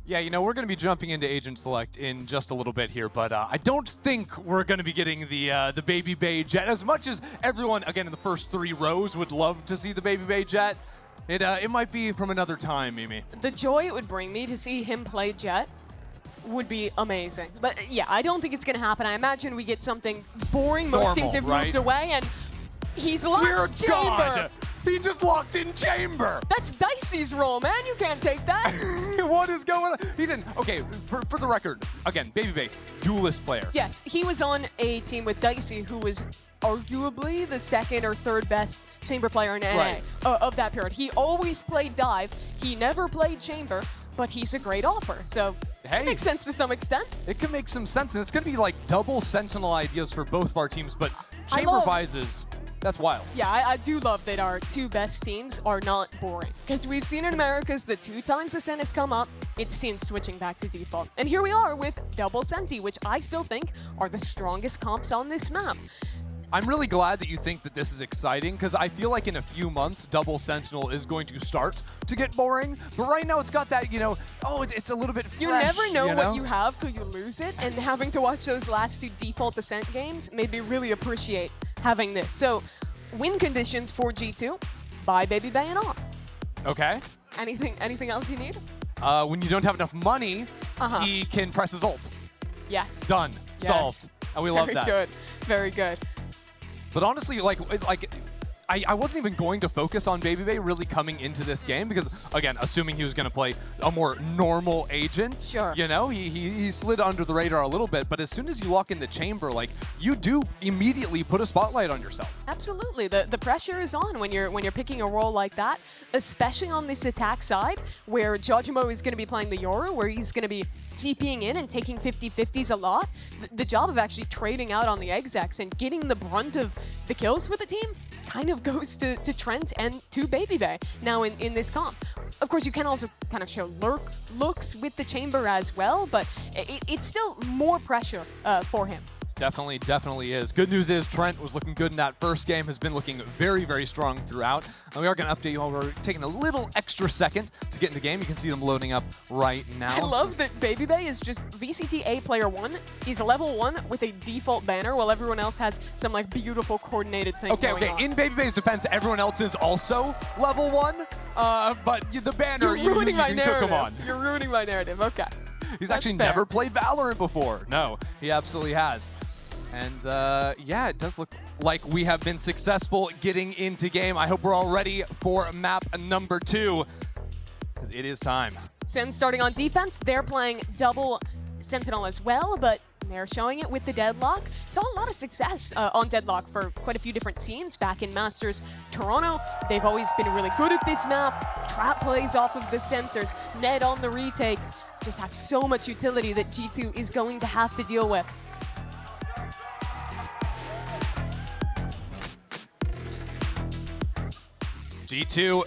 Yeah, you know, we're going to be jumping into Agent Select in just a little bit here, but I don't think we're going to be getting the Baby Bay Jet. As much as everyone, again, in the first 3 rows would love to see the Baby Bay Jet, it might be from another time, Mimi. The joy it would bring me to see him play Jet would be amazing. But yeah, I don't think it's going to happen. I imagine we get something boring. Most teams have moved away, and he's locked Dear Chamber. God, he just locked in Chamber. That's Dicey's role, man. You can't take that. What is going on? He didn't. Okay, for the record, again, Baby Bay, duelist player. Yes, he was on a team with Dicey, who was arguably the 2nd or 3rd best Chamber player in NA of that period. He always played dive. He never played Chamber, but he's a great offer. So hey, it makes sense to some extent. It can make some sense, and it's going to be like double Sentinel ideas for both of our teams, but Chamber Vises, that's wild. Yeah, I do love that our 2 best teams are not boring. Because we've seen in Americas the 2 times the SEN has come up, it's teams switching back to default. And here we are with double Senti, which I still think are the strongest comps on this map. I'm really glad that you think that this is exciting, because I feel like in a few months, double Sentinel is going to start to get boring. But right now, it's got that, you know, oh, it's a little bit fresh. You never know what you have till you lose it, and having to watch those last 2 default Ascent games made me really appreciate having this. So, win conditions for G2, buy Baby Bay and on. Okay. Anything else you need? When you don't have enough money, he can press his ult. Yes. Done. Yes. Solved. And we love that. Very good. Very good. But honestly, I wasn't even going to focus on Baby Bay really coming into this game because, again, assuming he was going to play a more normal agent, sure, you know, he slid under the radar a little bit. But as soon as you lock in the Chamber, like, you do immediately put a spotlight on yourself. Absolutely. The pressure is on when you're picking a role like that, especially on this attack side where Jojimo is going to be playing the Yoru, where he's going to be TPing in and taking 50-50s a lot. The job of actually trading out on the execs and getting the brunt of the kills for the team kind of goes to Trent and to Baby Bay now in this comp. Of course, you can also kind of show lurk looks with the Chamber as well, but it's still more pressure for him. Definitely is. Good news is Trent was looking good in that first game, has been looking very, very strong throughout. And we are going to update you all. We're taking a little extra second to get in the game. You can see them loading up right now. I love that Baby Bay is just VCT A player 1. He's a level 1 with a default banner while everyone else has some like beautiful coordinated thing going on. In Baby Bay's defense, everyone else is also level 1, but the banner, You're ruining my narrative. Come on. You're ruining my narrative. Okay. He's actually never played Valorant before. No, he absolutely has. And yeah, it does look like we have been successful getting into game. I hope we're all ready for map number 2, because it is time. SEN starting on defense. They're playing double Sentinel as well, but they're showing it with the Deadlock. Saw a lot of success on Deadlock for quite a few different teams back in Masters Toronto. They've always been really good at this map. Trap plays off of the sensors. Ned on the retake. Just have so much utility that G2 is going to have to deal with. G2,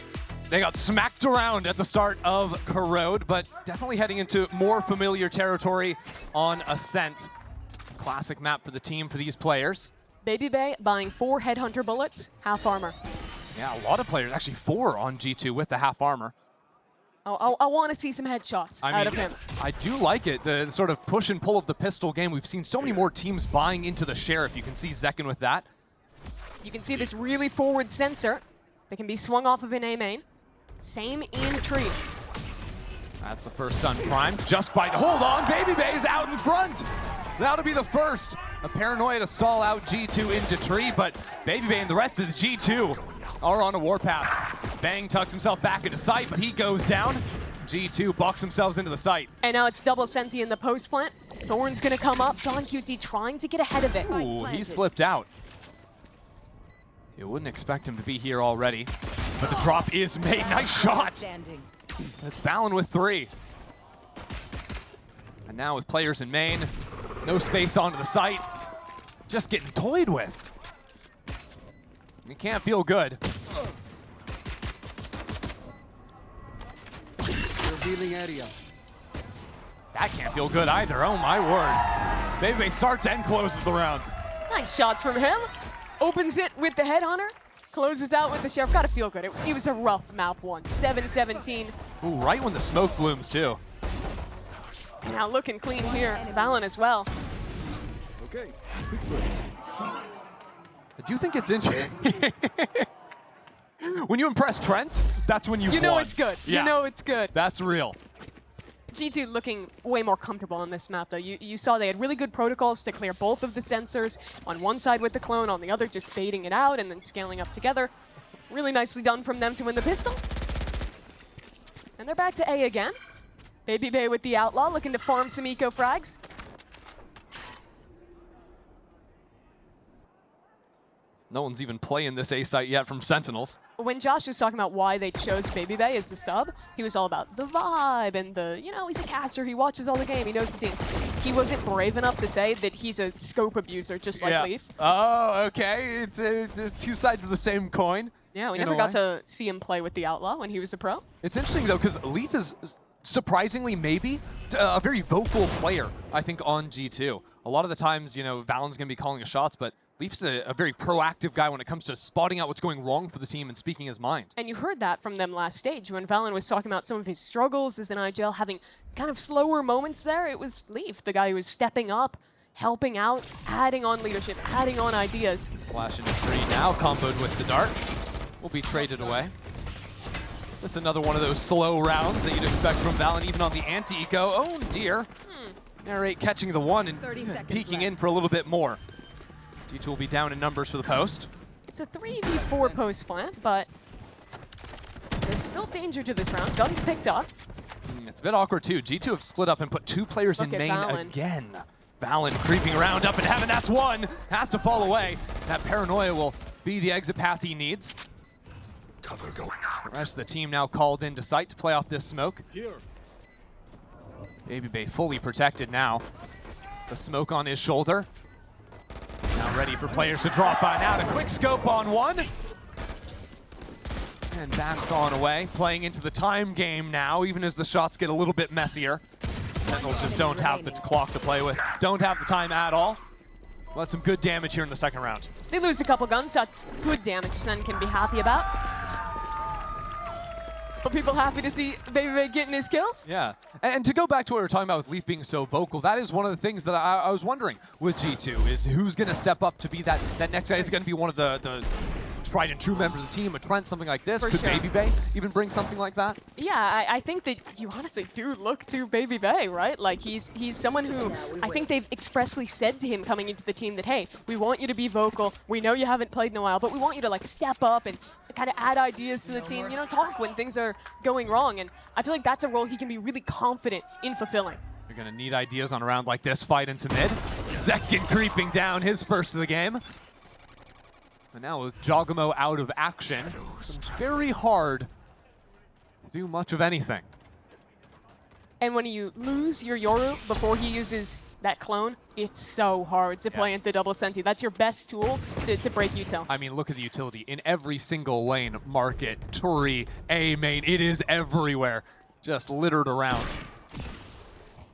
they got smacked around at the start of Corrode, but definitely heading into more familiar territory on Ascent. Classic map for the team for these players. Baby Bay buying 4 Headhunter bullets, half armor. Yeah, a lot of players, actually 4 on G2 with the half armor. Oh, I want to see some headshots out of him. I do like it, the sort of push and pull of the pistol game. We've seen so many more teams buying into the Sheriff. You can see Zekken with that. You can see this really forward sensor. They can be swung off of an A main. Same in tree. That's the first stun primed just by, hold on, Baby Bay's out in front. That'll be the first. A paranoia to stall out G2 into tree, but Baby Bay and the rest of the G2 are on a warpath. Bang tucks himself back into sight, but he goes down. G2 bucks themselves into the site. And now it's double Senti in the post plant. Thorn's gonna come up. John QT trying to get ahead of it. Ooh, he slipped out. You wouldn't expect him to be here already, but the drop is made. Nice shot. It's Balin with 3. And now with players in main, no space onto the site, just getting toyed with. You can't feel good. Revealing area. That can't feel good either. Oh my word. Baby Bay starts and closes the round. Nice shots from him. Opens it with the Headhunter. Closes out with the Sheriff. Gotta feel good. It was a rough map one. 7-17. Ooh, right when the smoke blooms too. Now looking clean here. Valen as well. Okay. Do you think it's interesting? When you impress Trent, that's when you know won. it's good. Yeah. You know it's good. That's real. G2 looking way more comfortable on this map, though. You saw they had really good protocols to clear both of the sensors. On one side with the clone, on the other just baiting it out and then scaling up together. Really nicely done from them to win the pistol. And they're back to A again. Baby Bay with the Outlaw, looking to farm some eco frags. No one's even playing this A site yet from Sentinels. When Josh was talking about why they chose Baby Bay as the sub, he was all about the vibe and the, he's a caster, he watches all the game, he knows the team. He wasn't brave enough to say that he's a scope abuser, just like Leaf. Oh, okay. It's two sides of the same coin. Yeah, we never got to see him play with the Outlaw when he was a pro. It's interesting, though, because Leaf is surprisingly maybe a very vocal player, I think, on G2. A lot of the times, Valen's going to be calling the shots, but Leaf's a very proactive guy when it comes to spotting out what's going wrong for the team and speaking his mind. And you heard that from them last stage when Valen was talking about some of his struggles as an IGL, having kind of slower moments there. It was Leaf, the guy who was stepping up, helping out, adding on leadership, adding on ideas. Flash into 3 now, comboed with the dart. Will be traded away. This is another one of those slow rounds that you'd expect from Valen, even on the anti-eco. Oh dear. Narrate catching the one and peeking in for a little bit more. G2 will be down in numbers for the post. It's a 3v4 post plant, but there's still danger to this round. Guns picked up. It's a bit awkward too. G2 have split up and put 2 players in main again. Valen creeping around up in heaven. That's one. Has to fall away. That paranoia will be the exit path he needs. Cover going out. The rest of the team now called into site to play off this smoke. Here. Baby Bay fully protected now. The smoke on his shoulder. Now ready for players to drop on out. A quick scope on one. And backs on away. Playing into the time game now, even as the shots get a little bit messier. Sentinels just don't have the clock to play with. Don't have the time at all. Well, that's some good damage here in the second round. They lose a couple guns. That's good damage Sen can be happy about. But people happy to see Baby Bay getting his kills? Yeah, and to go back to what we were talking about with Leaf being so vocal, that is one of the things that I was wondering with G2, is who's going to step up to be that next guy. Is it going to be one of the tried and true members of the team, a Trent, something like this? For Could sure. Baby Bay even bring something like that? Yeah, I think that you honestly do look to Baby Bay, right? Like, he's someone who I think they've expressly said to him coming into the team that, hey, we want you to be vocal. We know you haven't played in a while, but we want you to, like, step up and kind of add ideas to the team, talk when things are going wrong. And I feel like that's a role he can be really confident in fulfilling. You're going to need ideas on a round like this. Fight into mid. Zekin creeping down, his first of the game. And now with Jogamo out of action, it's very hard to do much of anything. And when you lose your Yoru before he uses that clone, it's so hard to play into double Senti. That's your best tool to break util. I mean, look at the utility. In every single lane, market, Turi, A main, it is everywhere. Just littered around.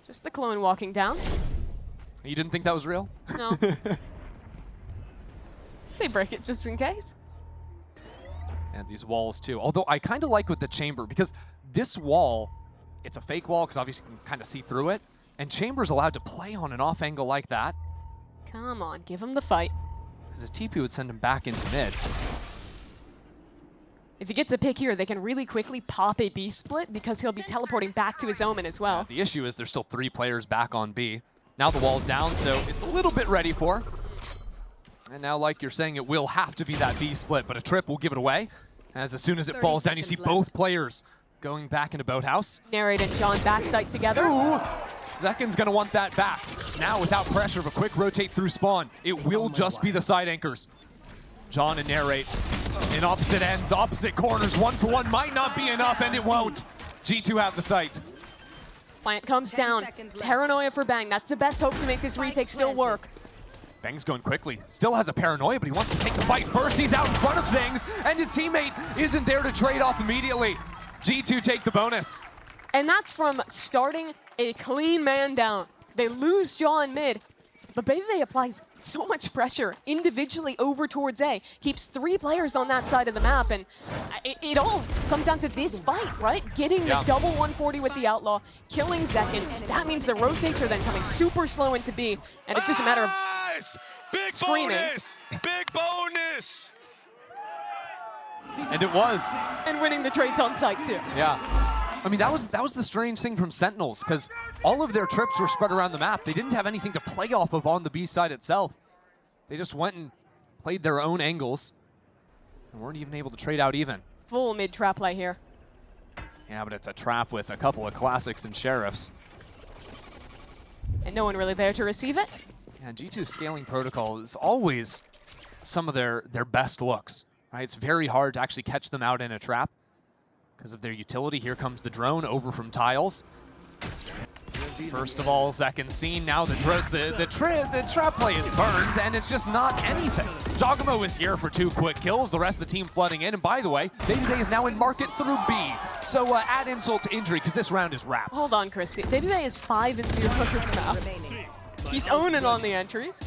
Just the clone walking down. You didn't think that was real? No. They break it just in case. And these walls too. Although I kind of like with the chamber, because this wall, it's a fake wall because obviously you can kind of see through it. And Chamber's allowed to play on an off angle like that. Come on, give him the fight. Because his TP would send him back into mid. If he gets a pick here, they can really quickly pop a B split because he'll be teleporting back to his Omen as well. The issue is there's still 3 players back on B. Now the wall's down, so it's a little bit ready for. And now, like you're saying, it will have to be that B split, but a trip will give it away. As soon as it falls down, you see both players going back into Boathouse. Narrate and John backside together. Ooh! Zekin's gonna want that back. Now without pressure of a quick rotate through spawn, it will just be the side anchors. John and Narrate in opposite ends, opposite corners, 1-for-1 might not be enough, and it won't. G2 have the site. Plant comes down. Paranoia for Bang. That's the best hope to make this retake still work. Bang's going quickly. Still has a paranoia, but he wants to take the fight first. He's out in front of things, and his teammate isn't there to trade off immediately. G2 take the bonus. And that's from starting a clean man down. They lose Jaw in mid. But BabyBay applies so much pressure individually over towards A, keeps 3 players on that side of the map, and it all comes down to this fight, right? Getting the double 140 with the Outlaw, killing Zekken. That means the rotates are then coming super slow into B, and it's just a matter of big screaming. Big bonus! And it was. And winning the trades on site too. Yeah. I mean, that was the strange thing from Sentinels, because all of their trips were spread around the map. They didn't have anything to play off of on the B side itself. They just went and played their own angles and weren't even able to trade out even. Full mid-trap play here. Yeah, but it's a trap with a couple of classics and sheriffs. And no one really there to receive it. Yeah, G2 scaling protocol is always some of their best looks. Right? It's very hard to actually catch them out in a trap because of their utility. Here comes the drone over from Tiles. First of all, Zekken seen. Now the trap play is burned, and it's just not anything. Jogamo is here for 2 quick kills. The rest of the team flooding in. And by the way, BabyBay is now in market through B. So add insult to injury, because this round is wraps. Hold on, Christy. BabyBay is 5-0 this map. He's owning on the entries.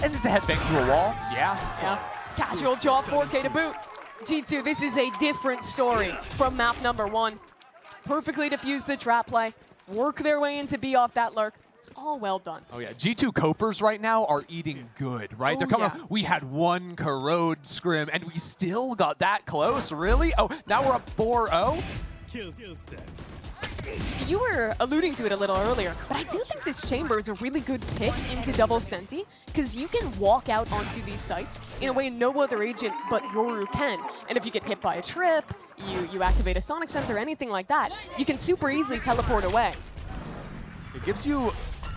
And is the headbang through a wall? Yeah. Casual jaw 4K to boot. G2, this is a different story from map number 1. Perfectly diffuse the trap play. Work their way into B off that lurk. It's all well done. Oh yeah, G2 Copers right now are eating good, right? They're coming up. We had 1 Corrode scrim, and we still got that close, really? Oh, now we're up 4-0? You were alluding to it a little earlier, but I do think this chamber is a really good pick into double Senti, because you can walk out onto these sites in a way no other agent but Yoru can. And if you get hit by a trip, you activate a sonic sensor, anything like that, you can super easily teleport away. It gives you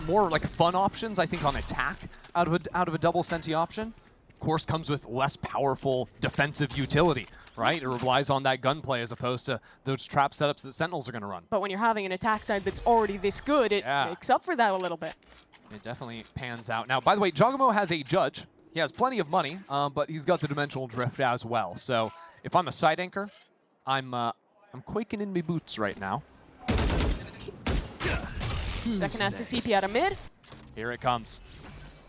more like fun options, I think, on attack out of a double Senti option. Of course, comes with less powerful defensive utility, right? It relies on that gunplay as opposed to those trap setups that Sentinels are going to run. But when you're having an attack side that's already this good, it makes up for that a little bit. It definitely pans out. Now, by the way, Jogamo has a judge. He has plenty of money, but he's got the dimensional drift as well. So if I'm a side anchor, I'm quaking in my boots right now. Zekken has to TP out of mid. Here it comes.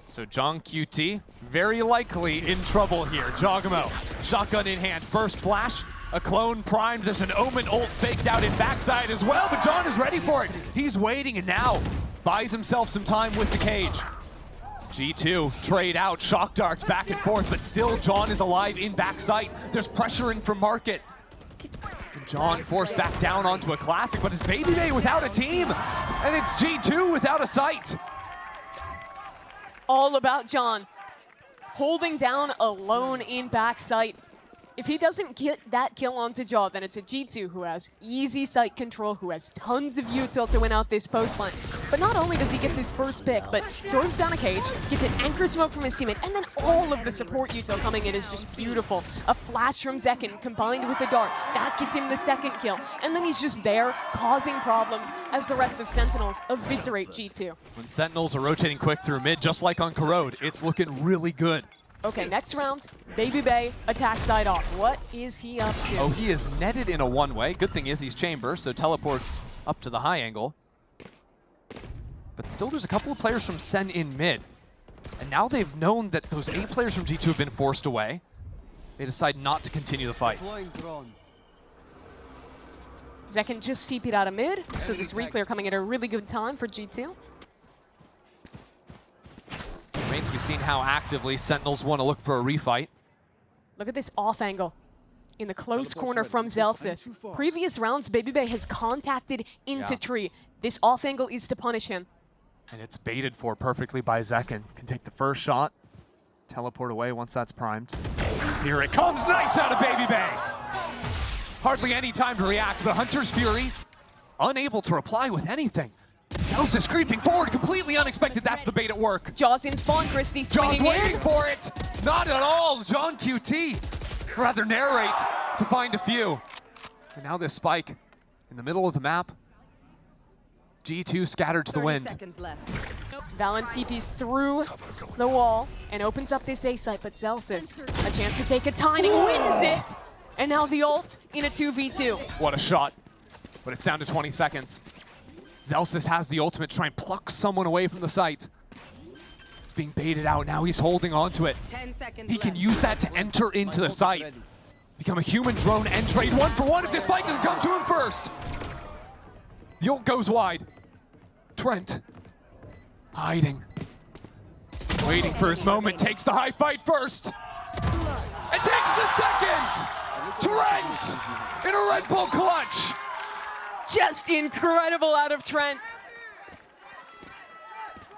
So John QT, very likely in trouble here. Jogamo, shotgun in hand, first flash, a clone primed. There's an Omen ult faked out in backside as well, but John is ready for it. He's waiting and now buys himself some time with the cage. G2 trade out, shock darts back and forth, but still John is alive in backside. There's pressure in from market. And John forced back down onto a classic, but it's BabyBay without a team, and it's G2 without a site. All about John holding down alone in backside. If he doesn't get that kill onto Jaw, then it's a G2 who has easy site control, who has tons of util to win out this post line. But not only does he get this first pick, but dorks down a cage, gets an anchor smoke from his teammate, and then all of the support util coming in is just beautiful. A flash from Zekken combined with the dart, that gets him the second kill. And then he's just there causing problems as the rest of Sentinels eviscerate G2. When Sentinels are rotating quick through mid, just like on Corrode, it's looking really good. Okay, next round, BabyBay attack side off. What is he up to? Oh, he is netted in a one-way. Good thing is he's chamber, so teleports up to the high angle. But still, there's a couple of players from SEN in mid. And now they've known that those 8 players from G2 have been forced away. They decide not to continue the fight. Zekken just TP'd out of mid, so this reclear coming at a really good time for G2. Remains to be seen how actively Sentinels want to look for a refight. Look at this off angle in the close corner from Zelsis. Previous rounds, BabyBay has contacted into tree. This off angle is to punish him. And it's baited for perfectly by Zekken. Can take the first shot, teleport away once that's primed. Here it comes, nice out of BabyBay. Hardly any time to react, but Hunter's Fury unable to reply with anything. Zelsis creeping forward, completely unexpected. That's the bait at work. Jaws in spawn, Christy swinging Jaws waiting for it. Not at all. John QT rather narrate to find a few. And now this spike in the middle of the map. G2 scattered to the wind. Valen TP's through the wall and opens up this A site, but Zelsis, a chance to take a timing, wins it. And now the ult in a 2v2. What a shot. But it's down to 20 seconds. Zelsis has the ultimate to try and pluck someone away from the site. being baited out. Now he's holding on to it. 10 seconds He can left. use that to enter into the site. Become a human drone and trade 1-for-1 if this fight doesn't come to him first. The ult goes wide. Trent, hiding. Waiting for his moment, takes the high fight first. And takes the second! Trent in a Red Bull clutch. Just incredible out of Trent.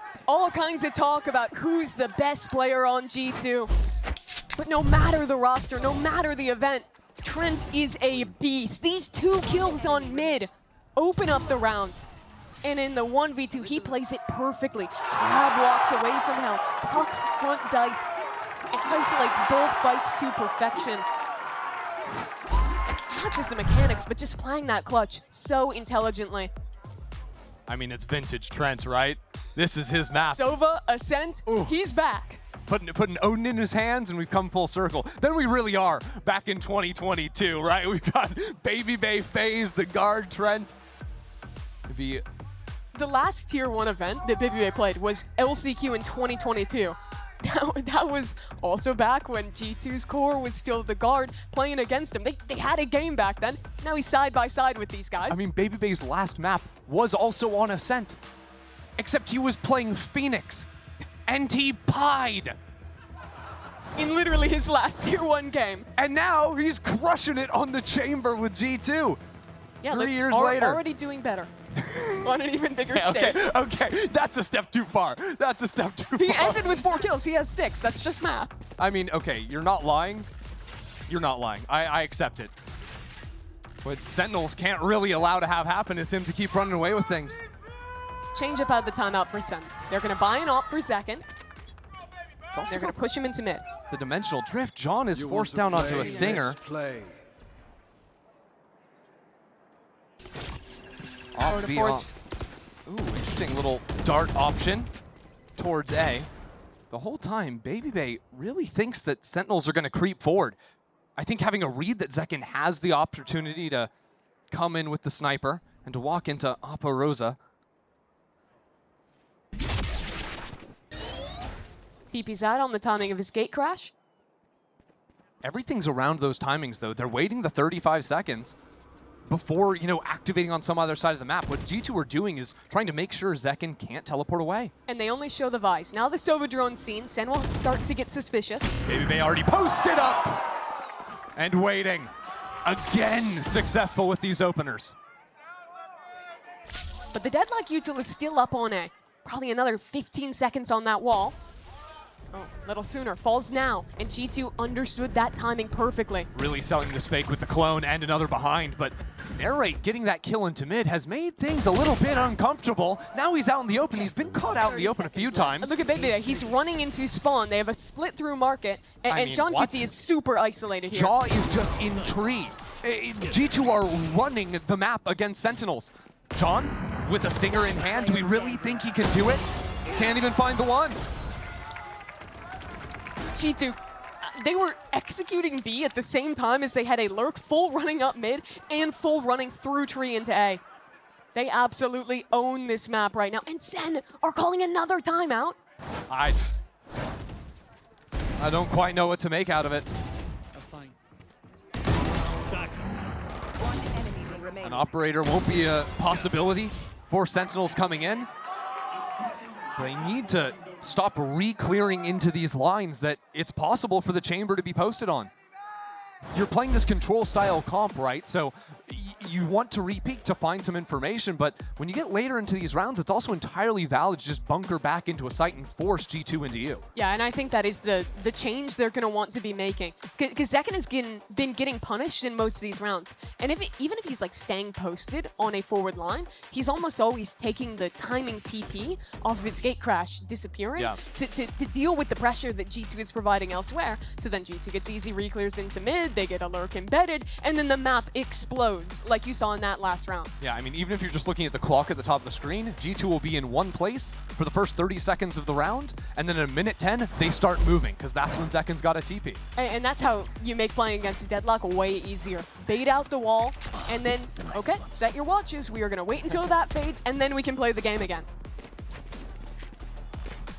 There's all kinds of talk about who's the best player on G2. But no matter the roster, no matter the event, Trent is a beast. These 2 kills on mid open up the round. And in the 1v2, he plays it perfectly. Crab walks away from hell, tucks front dice, and isolates both fights to perfection. Not just the mechanics, but just playing that clutch so intelligently. I mean, it's vintage Trent, right? This is his map. Sova, Ascent, he's back. Putting Odin in his hands, and we've come full circle. Then we really are back in 2022, right? We've got Baby Bay FaZe, the guard Trent. The last Tier 1 event that Baby Bay played was LCQ in 2022. That was also back when G2's core was still the guard playing against him. They had a game back then. Now he's side by side with these guys. I mean, Baby Bay's last map was also on Ascent, except he was playing Phoenix, and he pied. In literally his last Tier 1 game. And now he's crushing it on the Chamber with G2. Yeah, 3 years later. Already doing better. On an even bigger stage. Okay, that's a step too far. That's a step too He far. ended with 4 kills, he has 6. That's just math. I mean, okay, you're not lying. You're not lying. I accept it. What Sentinels can't really allow to have happen is him to keep running away with things. Change up out the timeout for Sen. They're going to buy an op for second. They're going to push him into mid. The dimensional drift. John is forced down onto a stinger. Play. Off to B, force. Ooh, interesting little dart option towards A. The whole time, Baby Bay really thinks that Sentinels are going to creep forward. I think having a read that Zekin has the opportunity to come in with the sniper and to walk into Oppo Rosa. TP's out on the timing of his gate crash. Everything's around those timings, though. They're waiting the 35 seconds before, activating on some other side of the map. What G2 are doing is trying to make sure Zekin can't teleport away. And they only show the Vice. Now the Sova drone's seen. Sen will start to get suspicious. Baby Bay already posted up and waiting. Again, successful with these openers. But the Deadlock util is still up on A. Probably another 15 seconds on that wall. Oh, a little sooner. Falls now. And G2 understood that timing perfectly. Really selling this fake with the clone and another behind, but Narrate getting that kill into mid has made things a little bit uncomfortable. Now he's out in the open. He's been caught out in the open a few times. Look at Baby Bay. He's running into spawn. They have a split through market. And John QT is super isolated here. Jaw is just in tree. G2 are running the map against Sentinels. John, with a stinger in hand, do we really think he can do it? Can't even find the one. G2, they were executing B at the same time as they had a lurk full running up mid and full running through tree into A. They absolutely own this map right now. And Sen are calling another timeout. I don't quite know what to make out of it. Fine. One enemy will remain. An operator won't be a possibility for Sentinels coming in. They need to stop re-clearing into these lines that it's possible for the chamber to be posted on. You're playing this control style comp, right? So you want to re-peek to find some information, but when you get later into these rounds, it's also entirely valid to just bunker back into a site and force G2 into you. Yeah, and I think that is the change they're going to want to be making. Because Zekin has been getting punished in most of these rounds. And even if he's like staying posted on a forward line, he's almost always taking the timing TP off of his gate crash disappearing to deal with the pressure that G2 is providing elsewhere. So then G2 gets easy re-clears into mid, they get a lurk embedded, and then the map explodes like you saw in that last round. Yeah, I mean, even if you're just looking at the clock at the top of the screen, G2 will be in one place for the first 30 seconds of the round, and then in a minute 10, they start moving, because that's when Zekin's got a TP. And that's how you make playing against Deadlock way easier. Bait out the wall, and then, okay, set your watches. We are going to wait until that fades, and then we can play the game again.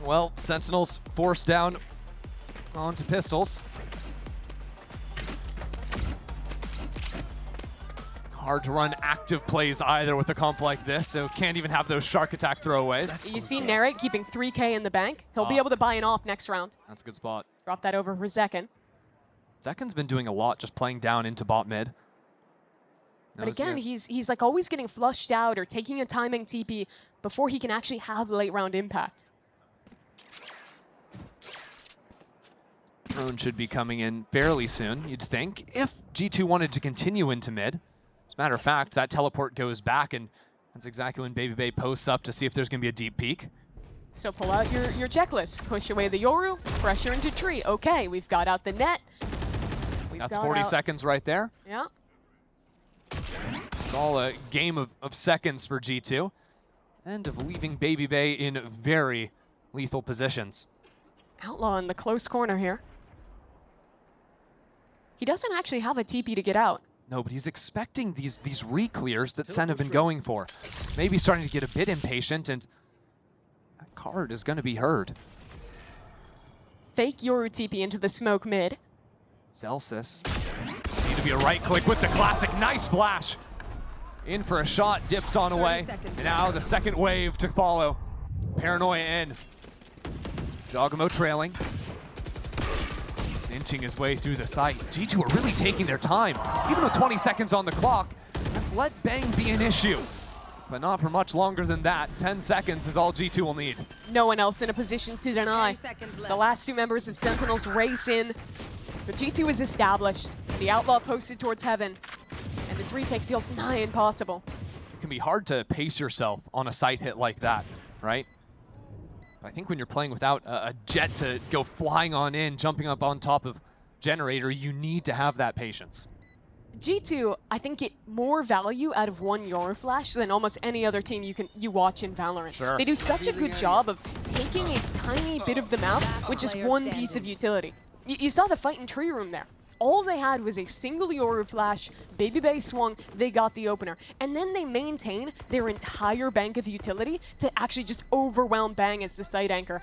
Well, Sentinels forced down onto pistols. Hard to run active plays either with a comp like this, so can't even have those shark attack throwaways. You see Narrate keeping 3K in the bank. He'll be able to buy an off next round. That's a good spot. Drop that over for Zekken. Zekken's been doing a lot just playing down into bot mid. But again, he's like always getting flushed out or taking a timing TP before he can actually have late round impact. Drone should be coming in fairly soon, you'd think, if G2 wanted to continue into mid. As a matter of fact, that teleport goes back, and that's exactly when Baby Bay posts up to see if there's going to be a deep peek. So pull out your checklist. Push away the Yoru, pressure into tree. Okay, we've got out the net. That's 40 seconds right there. Yeah. It's all a game of seconds for G2, and of leaving Baby Bay in very lethal positions. Outlaw in the close corner here. He doesn't actually have a TP to get out. No, but he's expecting these re-clears that SEN have been going for. Maybe starting to get a bit impatient, and that card is going to be heard. Fake Yoru TP into the smoke mid. Celsius. Need to be a right click with the classic. Nice flash. In for a shot, dips on away. And now the second wave to follow. Paranoia in. Jogamo trailing. Inching his way through the site. G2 are really taking their time. Even with 20 seconds on the clock, let's let Bang be an issue. But not for much longer than that. 10 seconds is all G2 will need. No one else in a position to deny. 10 seconds left. The last two members of Sentinels race in. But G2 is established. The Outlaw posted towards heaven. And this retake feels nigh impossible. It can be hard to pace yourself on a site hit like that, right? I think when you're playing without a jet to go flying on in, jumping up on top of generator, you need to have that patience. G2, I think, get more value out of one Yoru flash than almost any other team you watch in Valorant. Sure. They do such a good job of taking a tiny bit of the map with just one piece of utility. You saw the fight in Tree Room there. All they had was a single Yoru flash, Baby Bay swung, they got the opener. And then they maintain their entire bank of utility to actually just overwhelm Bang as the site anchor.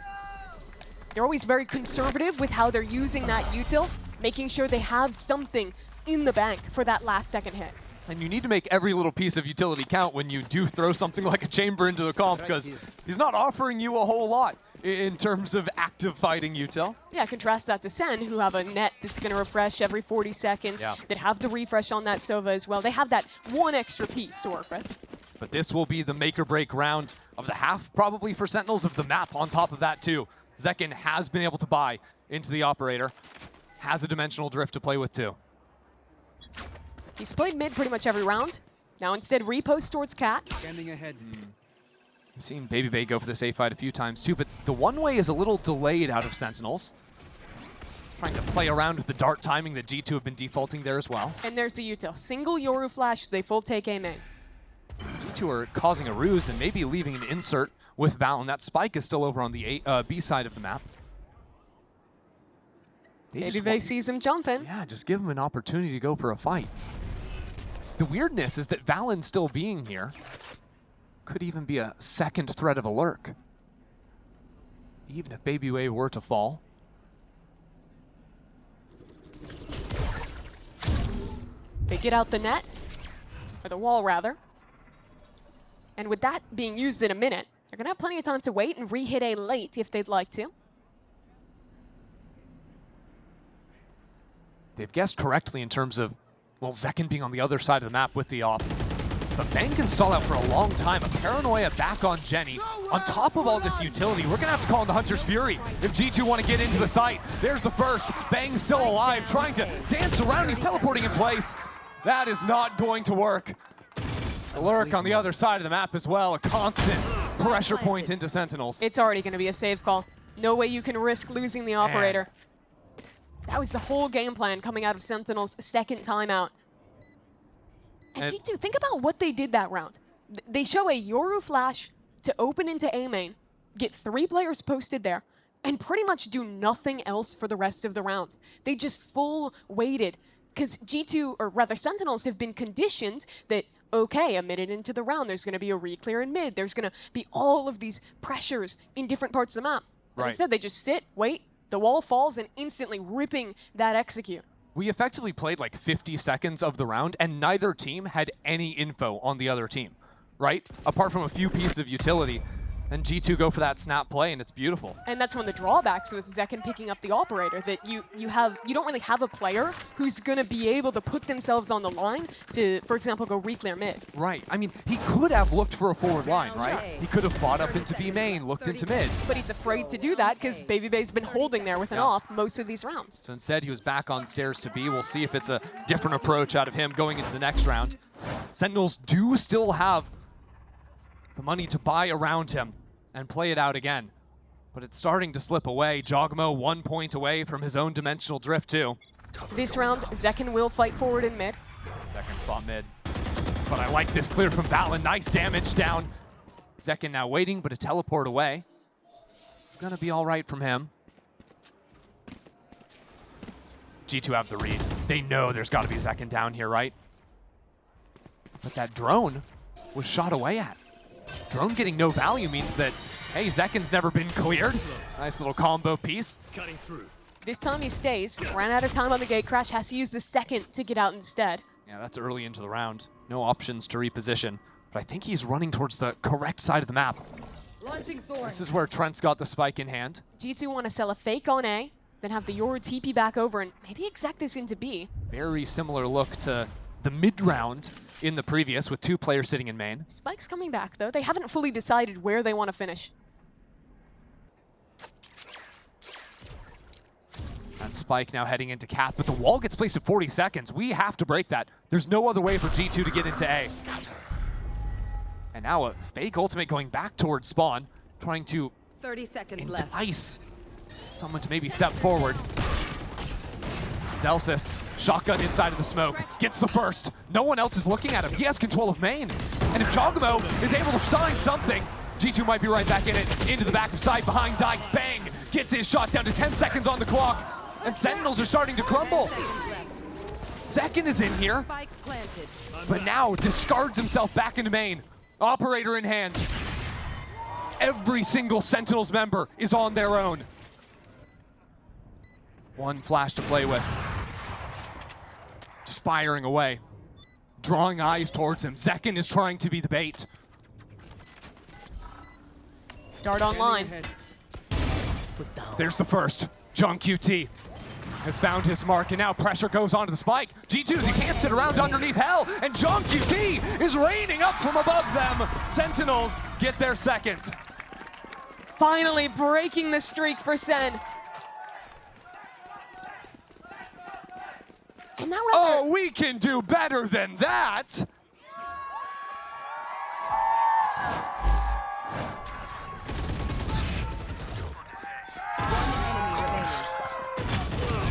They're always very conservative with how they're using that util, making sure they have something in the bank for that last second hit. And you need to make every little piece of utility count when you do throw something like a chamber into the comp, because he's not offering you a whole lot in terms of active fighting util. Yeah, contrast that to SEN, who have a net that's going to refresh every 40 seconds, that have the refresh on that Sova as well. They have that one extra piece to work with. But this will be the make or break round of the half, probably for Sentinels, of the map on top of that too. Zekken has been able to buy into the operator, has a dimensional drift to play with too. He's played mid pretty much every round. Now instead repost towards Cat. Standing ahead. I've seen Baby Bay go for the safe fight a few times too, but the one way is a little delayed out of Sentinels. Trying to play around with the dart timing that G2 have been defaulting there as well. And there's the util. Single Yoru flash, they full take A main. G2 are causing a ruse and maybe leaving an insert with Val, and that spike is still over on the B side of the map. Baby Bay sees him jumping. Yeah, just give him an opportunity to go for a fight. The weirdness is that Valen still being here could even be a second threat of a lurk. Even if Baby Bay were to fall. They get out the net, or the wall rather. And with that being used in a minute, they're going to have plenty of time to wait and re-hit A late if they'd like to. They've guessed correctly in terms of, well, Zekken being on the other side of the map with the off. But Bang can stall out for a long time. A Paranoia back on Jenny. On top of all this utility, we're going to have to call in the Hunter's Fury if G2 want to get into the site. There's the first. Bang's still alive, trying to dance around. He's teleporting in place. That is not going to work. The lurk on the other side of the map as well. A constant pressure point into Sentinels. It's already going to be a save call. No way you can risk losing the operator. That was the whole game plan coming out of Sentinel's second timeout. And G2, think about what they did that round. They show a Yoru flash to open into A main, get 3 players posted there, and pretty much do nothing else for the rest of the round. They just full waited, because G2, or rather Sentinels, have been conditioned that, okay, a minute into the round, there's going to be a re-clear in mid, there's going to be all of these pressures in different parts of the map. But Right. instead, they just sit, wait, the wall falls, and instantly ripping that execute. We effectively played like 50 seconds of the round, and neither team had any info on the other team, right? Apart from a few pieces of utility. And G2 go for that snap play, and it's beautiful. And that's one of the drawbacks with Zekken picking up the operator, that you don't really have a player who's going to be able to put themselves on the line to, for example, go re-clear mid. Right. I mean, he could have looked for a forward line, right? He could have fought up into B main, looked into mid. But he's afraid to do that because BabyBay's been holding there with an op most of these rounds. So instead, he was back on stairs to B. We'll see if it's a different approach out of him going into the next round. Sentinels do still have the money to buy around him and play it out again. But it's starting to slip away. Jogmo 1 point away from his own dimensional drift too. This round, Zekken will fight forward in mid. Zekken fought mid. But I like this clear from Valen. Nice damage down. Zekken now waiting, but a teleport away. It's gonna be all right from him. G2 have the read. They know there's gotta be Zekken down here, right? But that drone was shot away at. Drone getting no value means that, hey, Zekken's never been cleared. Nice little combo piece. Cutting through. This time he stays. Ran out of time on the gate crash. Has to use the second to get out instead. Yeah, that's early into the round. No options to reposition. But I think he's running towards the correct side of the map. Launching Thorn. This is where Trent's got the spike in hand. G2 want to sell a fake on A, then have the Yoru TP back over and maybe exact this into B. Very similar look to the mid-round in the previous with 2 players sitting in main. Spike's coming back though. They haven't fully decided where they want to finish. And Spike now heading into cap, but the wall gets placed at 40 seconds. We have to break that. There's no other way for G2 to get into A. And now a fake ultimate going back towards spawn, trying to 30 seconds left. entice someone to maybe step forward. Zelsis, shotgun inside of the smoke, gets the burst. No one else is looking at him. He has control of main. And if Jogmo is able to sign something, G2 might be right back in it. Into the back of side behind Dice. Bang! Gets his shot down to 10 seconds on the clock. And Sentinels are starting to crumble. Zekken is in here, Spike planted. but now discards himself back into main. Operator in hand. Every single Sentinels member is on their own. One flash to play with. Just firing away. Drawing eyes towards him. Zekken is trying to be the bait. Dart online. There's the first. John QT has found his mark, and now pressure goes onto the spike. G2, they can't sit around underneath hell, and John QT is raining up from above them. Sentinels get their second. Finally breaking the streak for Sen. And now Oh, we can do better than that.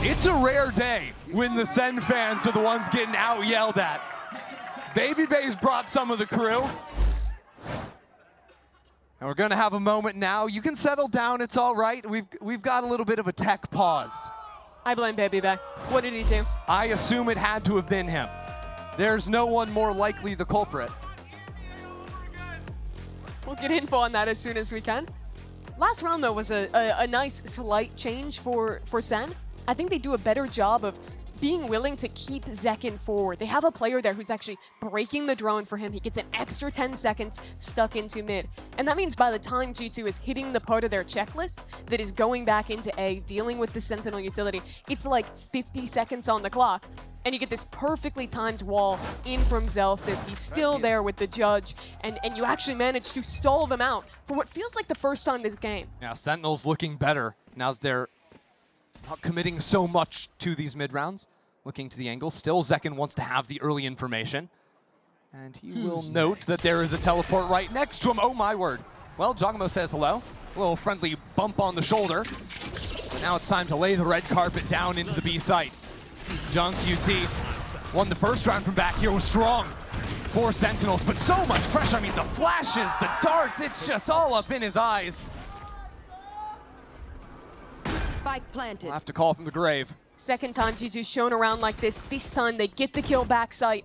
It's a rare day when the Sen fans are the ones getting out-yelled at. BabyBay's brought some of the crew. And we're gonna have a moment now. You can settle down, it's all right. We've got a little bit of a tech pause. I blame BabyBay. What did he do? I assume it had to have been him. There's no one more likely the culprit. We'll get info on that as soon as we can. Last round, though, was a nice slight change for Sen. I think they do a better job of being willing to keep Zekken forward. They have a player there who's actually breaking the drone for him. He gets an extra 10 seconds stuck into mid. And that means by the time G2 is hitting the part of their checklist that is going back into A, dealing with the Sentinel utility, it's like 50 seconds on the clock. And you get this perfectly timed wall in from Zelsis. He's still there with the judge, and you actually manage to stall them out for what feels like the first time this game. Yeah, Sentinels looking better now that they're not committing so much to these mid rounds. Looking to the angle. Still, Zekken wants to have the early information. And he will note that there is a teleport right next to him. Oh my word. Well, Jogmo says hello. A little friendly bump on the shoulder. Now it's time to lay the red carpet down into the B site. Jung QT won the first round from back here, was strong for Sentinels, but so much pressure. I mean, the flashes, the darts, it's just all up in his eyes. Spike planted. We'll have to call from the grave. Second time G2's shown around like this. This time they get the kill back site.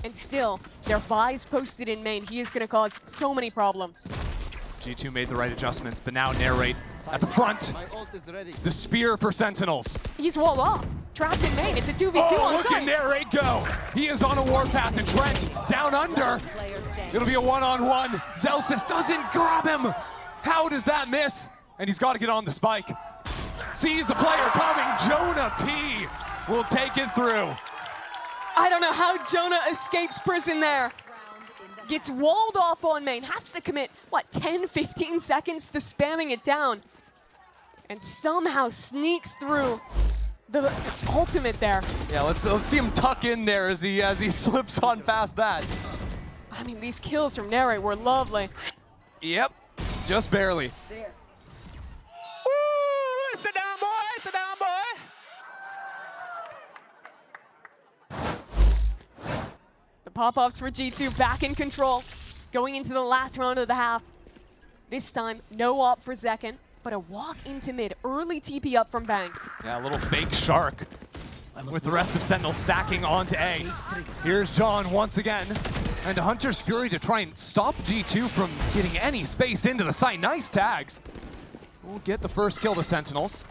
And still, their Vi's posted in main. He is going to cause so many problems. G2 made the right adjustments, but now Narrate at the front. My ult is ready. The spear for Sentinels. He's walled off. Trapped in main. It's a 2v2 Oh, on look at site. Narrate go. He is on a warpath, and Trent down under. Player standing. It'll be a one-on-one. Zelsis doesn't grab him. How does that miss? And he's got to get on the spike. Sees the player coming. Jonah P will take it through. I don't know how Jonah escapes prison there. Gets walled off on main. Has to commit, what, 10, 15 seconds to spamming it down. And somehow sneaks through the ultimate there. Yeah, let's see him tuck in there as he slips on past that. I mean, these kills from Narrate were lovely. Yep, just barely. There. Woo! Sit down, boy. Sit down, boy. The pop-offs for G2 back in control. Going into the last round of the half. This time, no op for Zekken, but a walk into mid. Early TP up from Bang. Yeah, a little fake shark with the rest of Sentinels sacking onto A. Here's John once again. And a Hunter's Fury to try and stop G2 from getting any space into the site. Nice tags. We'll get the first kill to Sentinels.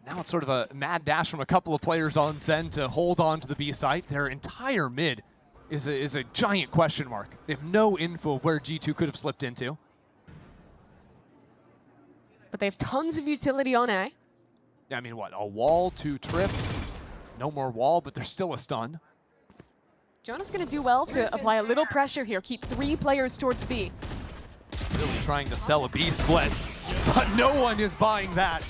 Now it's sort of a mad dash from a couple of players on SEN to hold on to the B site. Their entire mid is a giant question mark. They have no info of where G2 could have slipped into. But they have tons of utility on A. I mean, what, a wall, 2 trips, no more wall, but there's still a stun. Jonah's going to do well to apply a little pressure here. Keep 3 players towards B. Really trying to sell a B split, but no one is buying that.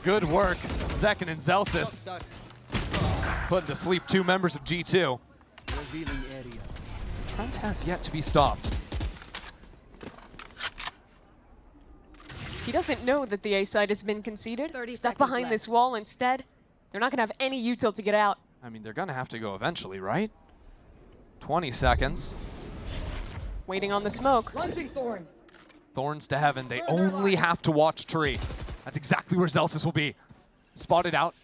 Good work, Zekken and Zelsis. Putting to sleep 2 members of G2. Revealing area. Trent has yet to be stopped. He doesn't know that the A side has been conceded. 30 Stuck seconds behind left. this wall instead. They're not going to have any util to get out. I mean, they're gonna have to go eventually, right? 20 seconds. Waiting on the smoke. Launching thorns. Thorns to heaven. They only have to watch tree. That's exactly where Zelsis will be. Spotted out.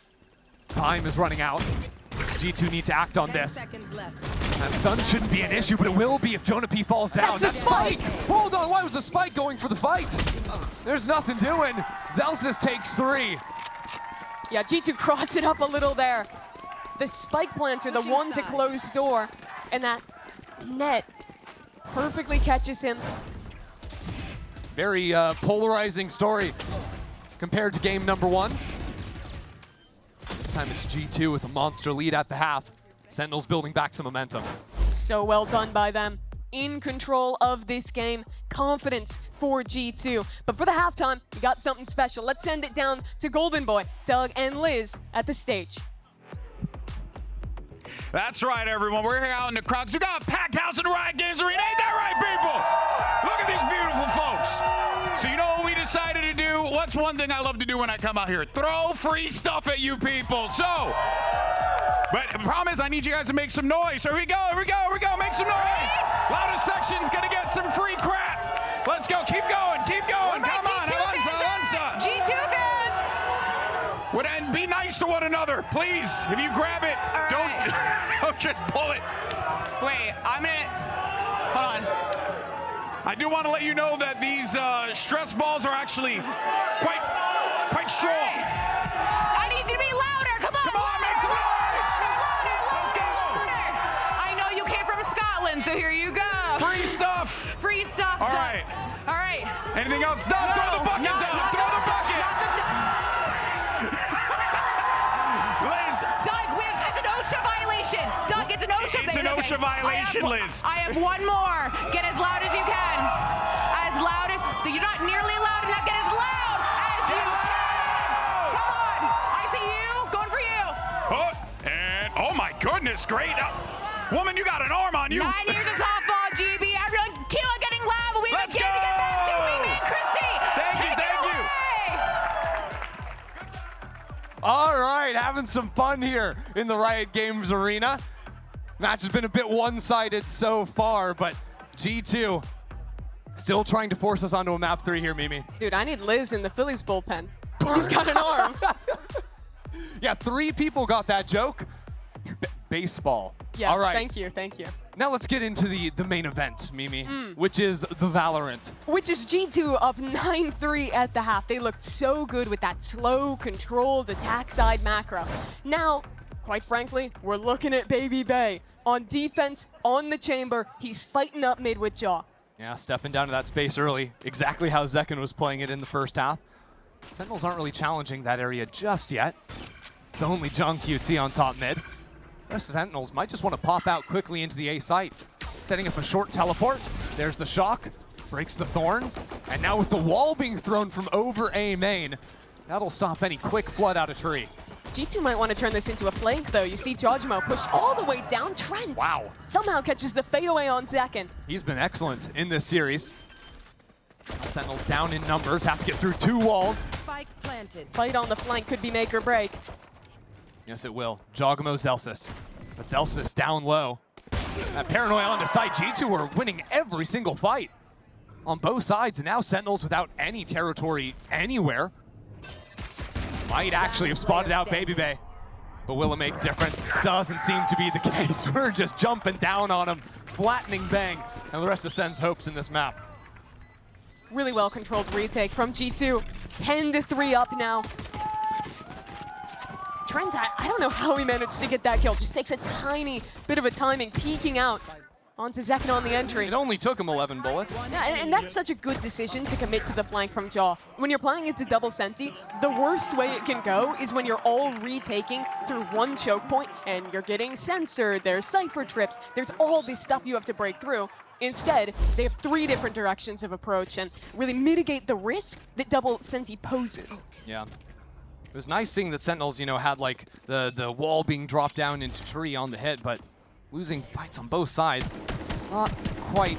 Time is running out. G2 need to act on 10 this. seconds left. That stun shouldn't be an issue, but it will be if Jonah P falls down. That's a spike! Hold on, why was the spike going for the fight? There's nothing doing. Zelsis takes 3. Yeah, G2 cross it up a little there. The spike planter, the one to close door, and that net perfectly catches him. Very polarizing story compared to game number 1. This time it's G2 with a monster lead at the half. Sentinels building back some momentum. So well done by them. In control of this game. Confidence for G2. But for the halftime, we got something special. Let's send it down to Golden Boy, Doug, and Liz at the stage. That's right, everyone. We're here out in the crowd 'cause we got a packed house in the Riot Games Arena. Ain't that right, people? Look at these beautiful folks. So you know what we decided to do? What's one thing I love to do when I come out here? Throw free stuff at you people. So, but the problem is I need you guys to make some noise. So here we go, here we go, here we go. Make some noise. Loudest section's gonna get some free crap. Let's go. Keep going. Keep going. Come on. Avanza. G2 fans! And be nice to one another, please. If you grab it, don't just pull it. Wait, I'm gonna, hold on. I do want to let you know that these stress balls are actually quite strong. I need you to be louder, come on. Come on, make some noise. Let's go. I know you came from Scotland, so here you go. Free stuff. Free stuff, All Doug. right. All right. Anything else? Doug, throw the bucket, not- Doug. not Throw the- the bucket. not the Liz, Doug, it's an OSHA violation. Doug, it's an OSHA It's an OSHA violation, Liz. I have one more. Get as loud as you can. As loud as, you're not nearly loud enough. Get as loud as you can. Come on. I see you. Going for you. oh, and oh my goodness, great. Woman, you got an arm on you. 9 years of softball, GB. Everyone, keep on getting loud, but we Let's begin to get back to go. Mimi and Christy. Thank you, Take it thank you. away. All right, having some fun here in the Riot Games Arena. Match has been a bit one-sided so far, but G2 still trying to force us onto a map 3 here, Mimi. Dude, I need Liz in the Phillies bullpen. He's got an arm. Yeah, 3 people got that joke. Baseball. Yes, All right. thank you, thank you. Now let's get into the main event, Mimi, which is the Valorant. Which is G2 up 9-3 at the half. They looked so good with that slow, controlled attack side macro. Now, quite frankly, we're looking at Baby Bay. On defense, on the chamber, he's fighting up mid with Jaw. Yeah, stepping down to that space early, exactly how Zekken was playing it in the first half. Sentinels aren't really challenging that area just yet. It's only John QT on top mid. The rest of Sentinels might just want to pop out quickly into the A site. Setting up a short teleport. There's the shock. Breaks the thorns. And now with the wall being thrown from over A main, that'll stop any quick flood out of tree. G2 might want to turn this into a flank, though. You see Jojimo push all the way down. Trent Wow. somehow catches the fadeaway on Zekken. He's been excellent in this series. Sentinels down in numbers, have to get through 2 walls. Spike planted. Fight on the flank could be make or break. Yes, it will. Jogamo Zelsis. But Zelsis down low. That paranoia on the side. G2 are winning every single fight on both sides. And now Sentinels without any territory anywhere. Might actually have spotted out Baby Bay. But will it make a difference? Doesn't seem to be the case. We're just jumping down on him. Flattening Bang. And the rest of Sen's hopes in this map. Really well controlled retake from G2. 10-3 up now. Trent, I don't know how he managed to get that kill. Just takes a tiny bit of a timing, peeking out onto Zekken on the entry. It only took him 11 bullets. Yeah, and that's such a good decision to commit to the flank from Jaw. When you're playing it to double Senti, the worst way it can go is when you're all retaking through one choke point and you're getting censored, there's Cypher trips, there's all this stuff you have to break through. Instead, they have 3 different directions of approach and really mitigate the risk that double Senti poses. Yeah. It was nice seeing that Sentinels, you know, had like the wall being dropped down into tree on the hit, but losing fights on both sides, not quite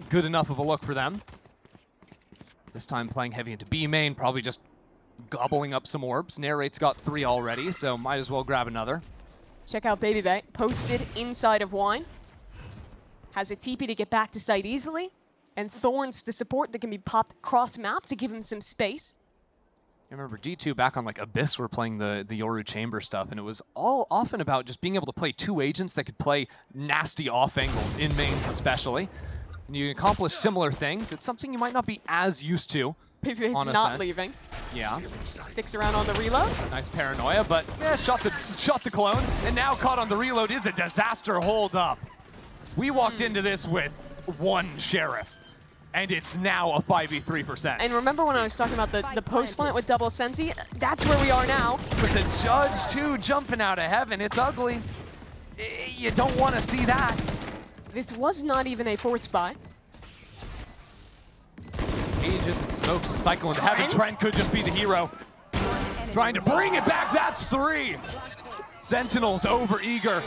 good enough of a look for them. This time playing heavy into B main, probably just gobbling up some orbs. Narrate's got 3 already, so might as well grab another. Check out Baby Bay, posted inside of Wine. Has a TP to get back to site easily, and Thorns to support that can be popped cross-map to give him some space. I remember G2 back on like Abyss were playing the Yoru chamber stuff, and it was all often about just being able to play 2 agents that could play nasty off angles, in mains especially. And you can accomplish similar things. It's something you might not be as used to. Baby Bay's On a not Sen. leaving. Yeah, Sticks around on the reload. nice paranoia, but yeah, shot the clone, and now caught on the reload is a disaster hold up. We walked into this with 1 sheriff, and it's now a 5v3%. And remember when I was talking about the post plant with double Senti? That's where we are now. With the judge, too, jumping out of heaven. It's ugly. You don't want to see that. This was not even a force buy. Aegis and smokes to cycle into heaven. Trent could just be the hero. Trying to bring it back. That's 3. Sentinels over eager.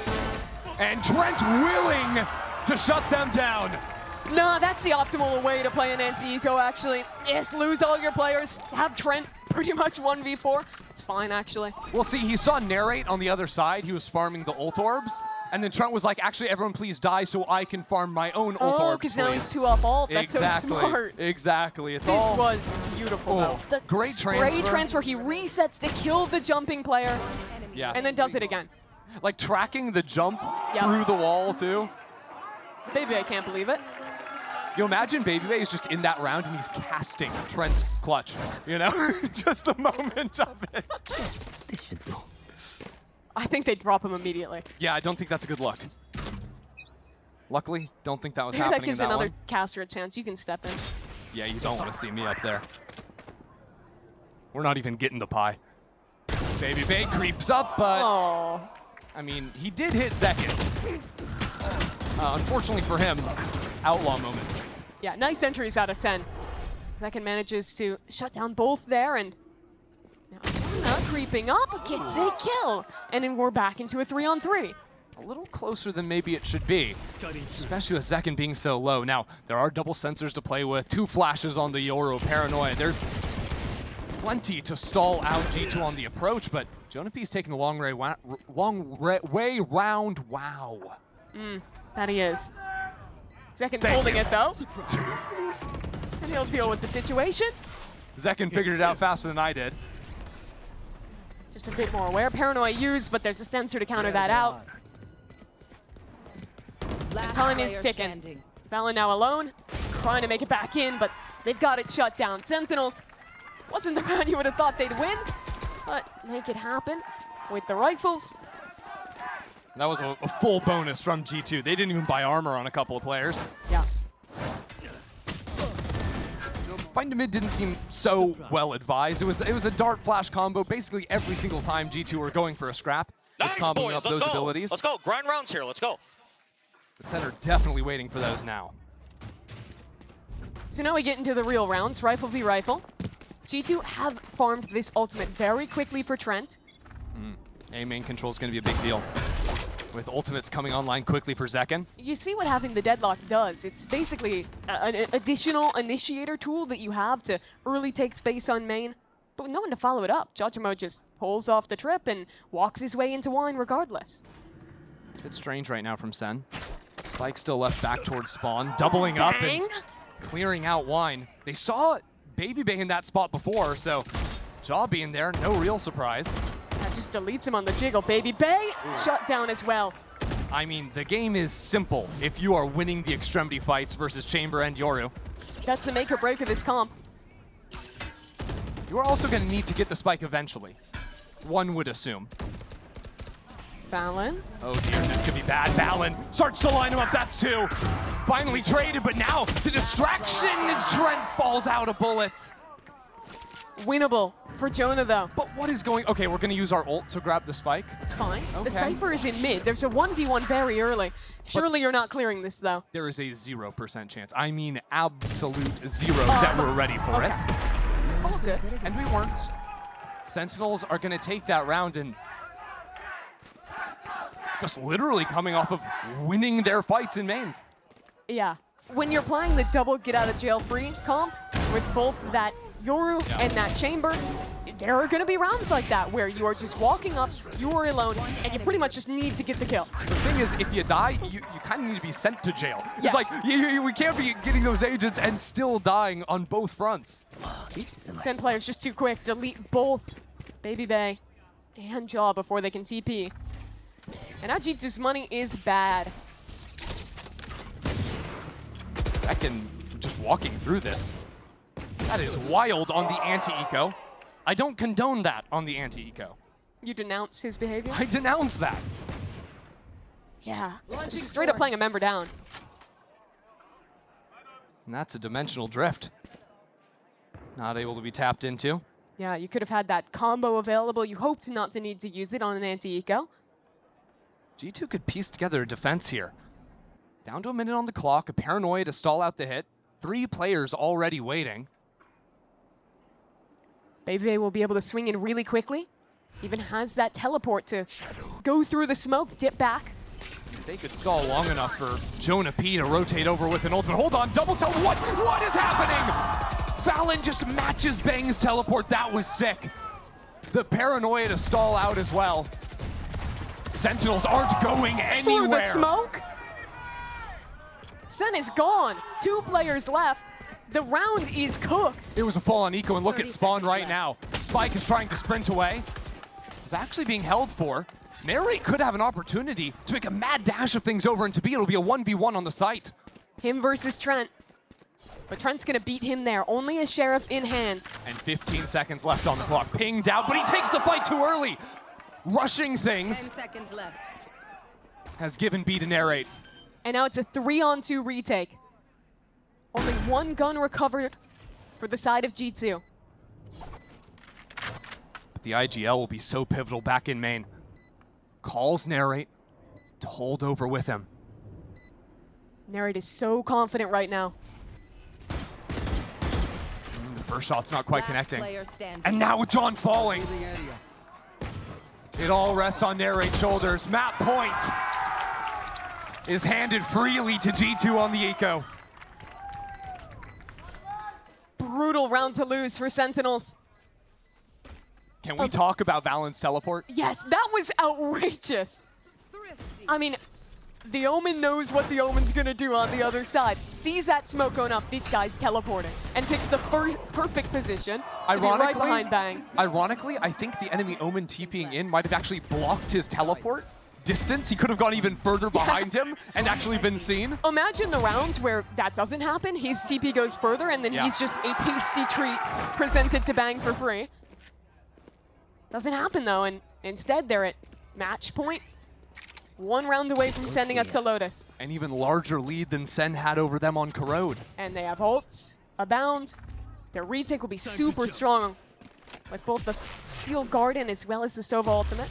And Trent willing to shut them down. No, that's the optimal way to play an anti-eco, actually. Yes, lose all your players. Have Trent pretty much 1v4. It's fine, actually. Well, see, he saw Narrate on the other side. He was farming the ult orbs. And then Trent was like, actually, everyone please die so I can farm my own ult Oh, orbs, because now please." he's 2 off ult. That's Exactly. so smart. Exactly. It's This all was beautiful, though. The great spray transfer. He resets to kill the jumping player yeah. and then does it again. Like tracking the jump Yep. through the wall too. Baby, I can't believe it. You imagine Baby Bay is just in that round and he's casting Trent's clutch, you know? Just the moment of it. I think they drop him immediately. Yeah, I don't think that's a good look. Luckily, don't think that was Maybe happening that gives in that another one. caster a chance. You can step in. Yeah, you don't want to see me up there. We're not even getting the pie. Baby Bay creeps up, but Oh. I mean, he did hit Zekken. Unfortunately for him, outlaw moment. Yeah, nice entries out of Sen. Zekken manages to shut down both there, and now Jonah creeping up gets a kill. And then we're back into a 3-on-3. A little closer than maybe it should be, especially with Zekken being so low. Now, there are double sensors to play with, 2 flashes on the Yoru Paranoia. There's plenty to stall out G2 on the approach, but Jonah P's taking the long way round. Wow. That he is. Zekken's holding it, though. And he'll deal with the situation. Zekken figured it out faster than I did. Just a bit more aware. Paranoia used, but there's a sensor to counter that out. Last time is player ticking. standing. Valen now alone, trying to make it back in, but they've got it shut down. Sentinels, wasn't the round you would have thought they'd win, but make it happen with the rifles. That was a full bonus from G2. They didn't even buy armor on a couple of players. Yeah. Find to mid didn't seem so well advised. It was a dart flash combo basically every single time G2 were going for a scrap. Nice, comboing boys. up Let's those go. abilities. Let's go. Grind rounds here. Let's go. But SEN are definitely waiting for those now. So now we get into the real rounds, rifle v rifle. G2 have farmed this ultimate very quickly for Trent. A main control is going to be a big deal. With ultimates coming online quickly for Zekken. You see what having the deadlock does. It's basically an additional initiator tool that you have to early take space on main, but with no one to follow it up. Jojimo just pulls off the trip and walks his way into wine regardless. It's a bit strange right now from SEN. Spike still left back towards spawn, doubling up and Bang. clearing out wine. They saw Baby Bay in that spot before, so Jaw being there, no real surprise. That just deletes him on the jiggle. Baby Bay shut down as well. I mean, the game is simple if you are winning the extremity fights versus Chamber and Yoru. That's the make or break of this comp. You are also going to need to get the spike eventually. One would assume. Valen. Oh dear, this could be bad. Valen starts to line him up, that's two. Finally traded, but now the distraction as Trent falls out of bullets. Winnable for Jonah though. But what is going... Okay, we're going to use our ult to grab the spike. It's fine. Okay. The Cypher is in mid. There's a 1v1 very early. Surely you're not clearing this though. There is a 0% chance. I mean absolute zero that we're ready for okay. it. All good. And we weren't. Sentinels are going to take that round and just literally coming off of winning their fights in mains. Yeah. When you're playing the double get out of jail free comp with both that Yoru and that Chamber, there are going to be rounds like that where you are just walking up, you are alone, and you pretty much just need to get the kill. The thing is, if you die, you kind of need to be sent to jail. Yes. It's like, we can't be getting those agents and still dying on both fronts. SEN players just too quick. Delete both Baby Bay and Jaw before they can TP. And now G2's money is bad. Second, just walking through this. That is wild on the anti-eco. I don't condone that on the anti-eco. You denounce his behavior? I denounce that. Yeah. Just straight up playing a member down. And that's a dimensional drift. Not able to be tapped into. Yeah, you could have had that combo available. You hoped not to need to use it on an anti-eco. G2 could piece together a defense here. Down to a minute on the clock, a paranoia to stall out the hit. 3 players already waiting. Baby Bay will be able to swing in really quickly. Even has that teleport to go through the smoke, dip back. They could stall long enough for Jonah P to rotate over with an ultimate. Hold on, double tele. What is happening? Valen just matches Bang's teleport. That was sick. The paranoia to stall out as well. Sentinels aren't going anywhere. Through the smoke. SEN is gone. 2 players left. The round is cooked. It was a fall on Eco, and look at Spawn right now. Spike is trying to sprint away. He's actually being held for. Narrate could have an opportunity to make a mad dash of things over, and to be, it'll be a 1v1 on the site. Him versus Trent. But Trent's gonna beat him there. Only a Sheriff in hand. And 15 seconds left on the clock. Pinged out, but he takes the fight too early. Rushing 10 things seconds left. has given B to Narrate. And now it's a 3-on-2 retake. Only 1 gun recovered for the side of G2. But the IGL will be so pivotal back in main. Calls Narrate to hold over with him. Narrate is so confident right now. The first shot's not quite Last connecting. player standing. And now with John falling, Healing area. it all rests on Narrate's shoulders. Map point is handed freely to G2 on the Eco. Brutal round to lose for Sentinels. Can we talk about Valen's teleport? Yes, that was outrageous. I mean, the Omen knows what the Omen's gonna do on the other side. Sees that smoke going up, this guy's teleporting, and picks the first perfect position to be right behind Bang. Ironically, I think the enemy Omen TPing in might have actually blocked his teleport, distance. He could have gone even further behind him and actually been seen. Imagine the rounds where that doesn't happen. His TP goes further, and then he's just a tasty treat presented to Bang for free. Doesn't happen, though, and instead they're at match point. 1 round away from sending us to Lotus. An even larger lead than Sen had over them on Corrode. And they have ults, abound. Their retake will be super strong with both the Steel Garden as well as the Sova ultimate.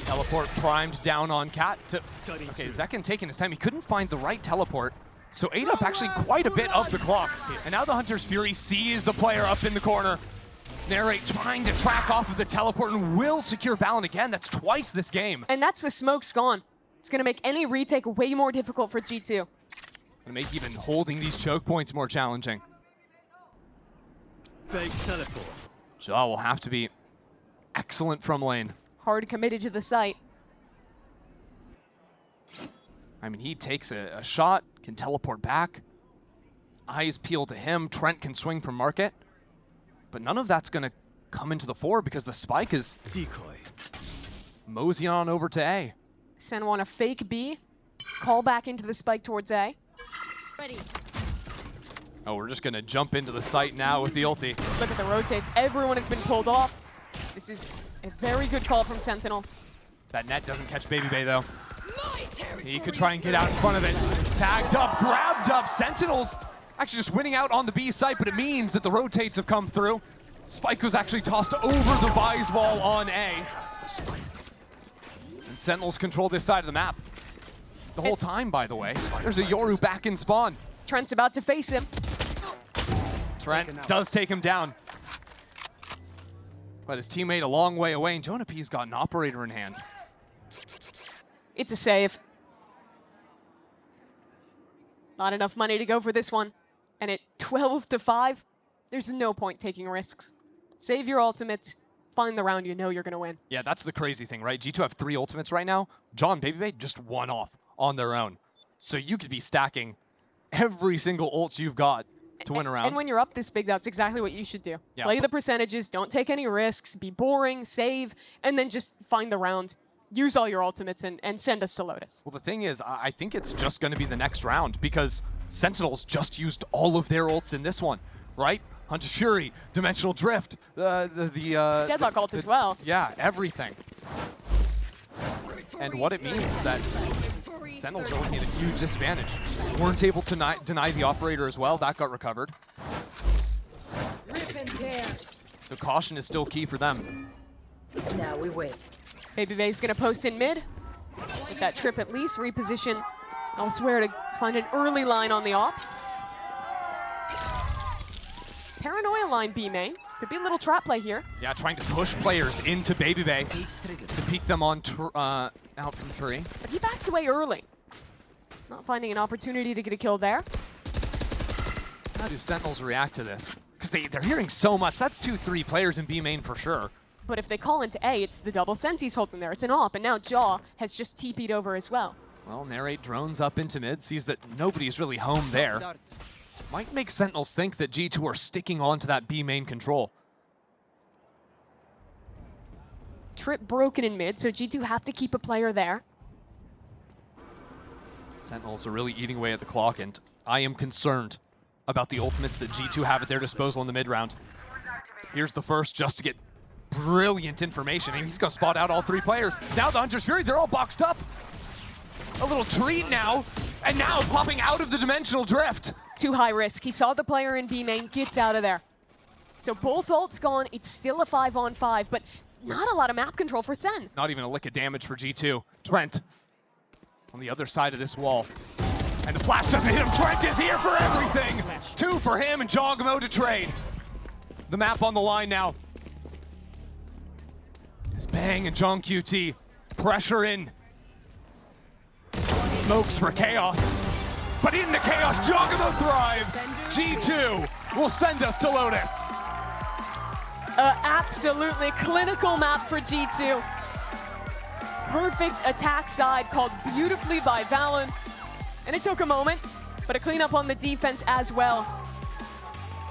Teleport primed down on Cat. Okay, Zekken taking his time. He couldn't find the right teleport, so ate up actually quite a bit of the clock. And now the Hunter's Fury sees the player up in the corner. Narrate trying to track off of the teleport and will secure Balin again. That's twice this game. And that's the smoke's gone. It's going to make any retake way more difficult for G2. Gonna make even holding these choke points more challenging. Fake teleport. Jaw will have to be excellent from lane. Hard committed to the site. I mean, he takes a shot, can teleport back. Eyes peel to him. Trent can swing from market. But none of that's going to come into the fore because the spike is Decoy. moseying on over to A. Sen want a fake B. Call back into the spike towards A. Ready. Oh, we're just going to jump into the site now with the ulti. Look at the rotates. Everyone has been pulled off. This is a very good call from Sentinels. That net doesn't catch Baby Bay, though. He could try and get out in front of it. Tagged up, grabbed up. Sentinels actually just winning out on the B site, but it means that the rotates have come through. Spike was actually tossed over the Vise wall on A. And Sentinels control this side of the map. The whole time, by the way. There's a Yoru back in spawn. Trent's about to face him. Trent does take him down. But his teammate a long way away, and Jonah P's got an operator in hand. It's a save. Not enough money to go for this one. And at 12-5, there's no point taking risks. Save your ultimates, find the round you know you're going to win. Yeah, that's the crazy thing, right? G2 have 3 ultimates right now. John and Baby Bay just 1 off on their own. So you could be stacking every single ult you've got to win a round. And when you're up this big, that's exactly what you should do. Yeah. Play the percentages, don't take any risks, be boring, save, and then just find the round. Use all your ultimates and send us to Lotus. Well, the thing is, I think it's just going to be the next round because Sentinels just used all of their ults in this one, right? Hunter's Fury, Dimensional Drift, Deadlock ult as well. Yeah, everything. And what it means is that Sentinels are looking at a huge disadvantage. Weren't able to deny the operator as well. That got recovered. So caution is still key for them. Now we wait. Baby Bay's going to post in mid. With that trip at least, reposition elsewhere to find an early line on the op. Paranoia line B main. Could be a little trap play here. Yeah, trying to push players into Baby Bay to peek them on out from 3. But he backs away early. Not finding an opportunity to get a kill there. How do Sentinels react to this? Because they're hearing so much. That's 2-3 players in B main for sure. But if they call into A, it's the double Sentis holding there. It's an op, and now Jaw has just TP'd over as well. Well, Narrate drones up into mid, sees that nobody's really home there. Might make Sentinels think that G2 are sticking on to that B main control. Trip broken in mid, so G2 have to keep a player there. Sentinels are really eating away at the clock, and I am concerned about the ultimates that G2 have at their disposal in the mid round. Here's the first just to get brilliant information, and he's going to spot out all 3 players. Now the Hunter's Fury, they're all boxed up. A little treat now, and now popping out of the Dimensional Drift. Too high risk. He saw the player in B main, gets out of there. So both ults gone. It's still a 5-on-5, but not a lot of map control for Sen. Not even a lick of damage for G2. Trent on the other side of this wall. And the flash doesn't hit him. Trent is here for everything. 2 for him and Jogamo to trade. The map on the line now. It's Bang and John QT. Pressure in. Smokes for Chaos. But in the Chaos, Jogamo thrives. G2 will send us to Lotus. Absolutely clinical map for G2. Perfect attack side called beautifully by Valen. And it took a moment, but a cleanup on the defense as well.